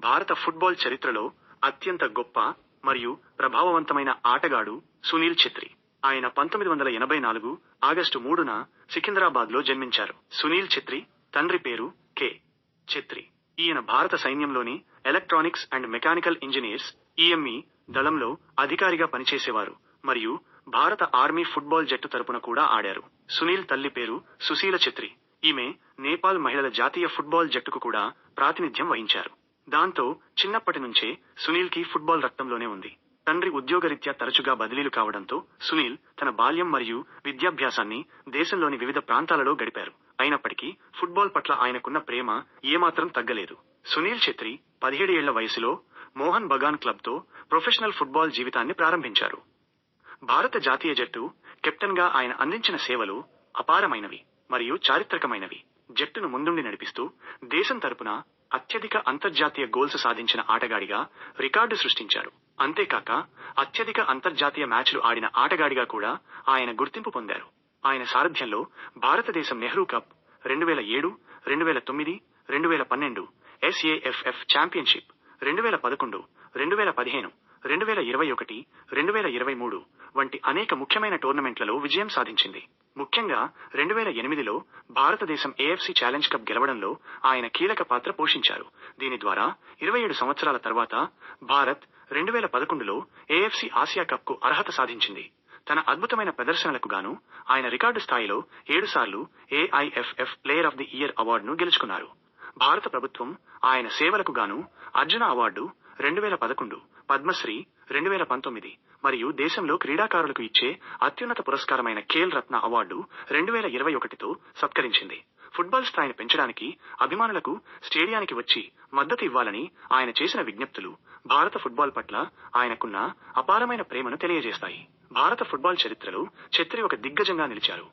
భారత ఫుట్బాల్ చరిత్రలో అత్యంత గొప్ప మరియు ప్రభావవంతమైన ఆటగాడు సునీల్ ఛెత్రి. ఆయన 1984 ఆగస్టు 3న సికింద్రాబాద్లో జన్మించారు. సునీల్ ఛెత్రి తండ్రి పేరు కె. ఛెత్రి. ఈయన భారత సైన్యంలోని electronics and mechanical engineers EME దళంలో అధికారిగా పనిచేసేవారు మరియు భారత ఆర్మీ ఫుట్బాల్ జట్టు తరపున కూడా ఆడారు. సునీల్ తల్లి పేరు సుశీల ఛెత్రి. ఈమె నేపాల్ మహిళల జాతీయ ఫుట్బాల్ జట్టుకు కూడా ప్రాతినిధ్యం వహించారు. దాంతో చిన్నప్పటి నుంచే సునీల్ కి ఫుట్బాల్ రక్తంలోనే ఉంది. తండ్రి ఉద్యోగరీత్యా తరచుగా బదిలీలు కావడంతో సునీల్ తన బాల్యం మరియు విద్యాభ్యాసాన్ని దేశంలోని వివిధ ప్రాంతాలలో గడిపారు. అయినప్పటికీ ఫుట్బాల్ పట్ల ఆయనకున్న ప్రేమ ఏమాత్రం తగ్గలేదు. సునీల్ ఛెత్రి 17 ఏళ్ల వయసులో మోహన్ బగాన్ క్లబ్ తో ప్రొఫెషనల్ ఫుట్బాల్ జీవితాన్ని ప్రారంభించారు. భారత జాతీయ జట్టు కెప్టెన్ గా ఆయన అందించిన సేవలు అపారమైనవి మరియు చారిత్రకమైనవి. జట్టును ముందుండి నడిపిస్తూ దేశం తరపున అత్యధిక అంతర్జాతీయ గోల్స్ సాధించిన ఆటగాడిగా రికార్డు సృష్టించారు. అంతేకాక అత్యధిక అంతర్జాతీయ మ్యాచ్లు ఆడిన ఆటగాడిగా కూడా ఆయన గుర్తింపు పొందారు. ఆయన సారథ్యంలో భారతదేశం నెహ్రూ కప్ 2007, 2009, 2012, SAFF ఛాంపియన్షిప్ 2011, 2015, 2021, 2023 వంటి అనేక ముఖ్యమైన టోర్నమెంట్లలో విజయం సాధించింది. ముఖ్యంగా 2008లో భారతదేశం AFC ఛాలెంజ్ కప్ గెలవడంలో ఆయన కీలక పాత్ర పోషించారు. దీని ద్వారా 27 సంవత్సరాల తర్వాత భారత్ 2011లో AFC ఆసియా కప్ కు అర్హత సాధించింది. తన అద్భుతమైన ప్రదర్శనలకు గాను ఆయన రికార్డు స్థాయిలో 7 సార్లు AIFF player of the year అవార్డును గెలుచుకున్నారు. భారత ప్రభుత్వం ఆయన సేవలకు గాను అర్జున అవార్డు 2011, పద్మశ్రీ 2019 మరియు దేశంలో క్రీడాకారులకు ఇచ్చే అత్యున్నత పురస్కారమైన ఖేల్ రత్న అవార్డు 2021తో సత్కరించింది. ఫుట్బాల్ స్థాయిని పెంచడానికి అభిమానులకు స్టేడియానికి వచ్చి మద్దతు ఇవ్వాలని ఆయన చేసిన విజ్ఞప్తులు భారత ఫుట్బాల్ పట్ల ఆయనకున్న అపారమైన ప్రేమను తెలియజేస్తాయి. భారత ఫుట్బాల్ చరిత్రలో ఛెత్రి ఒక దిగ్గజంగా నిలిచారు.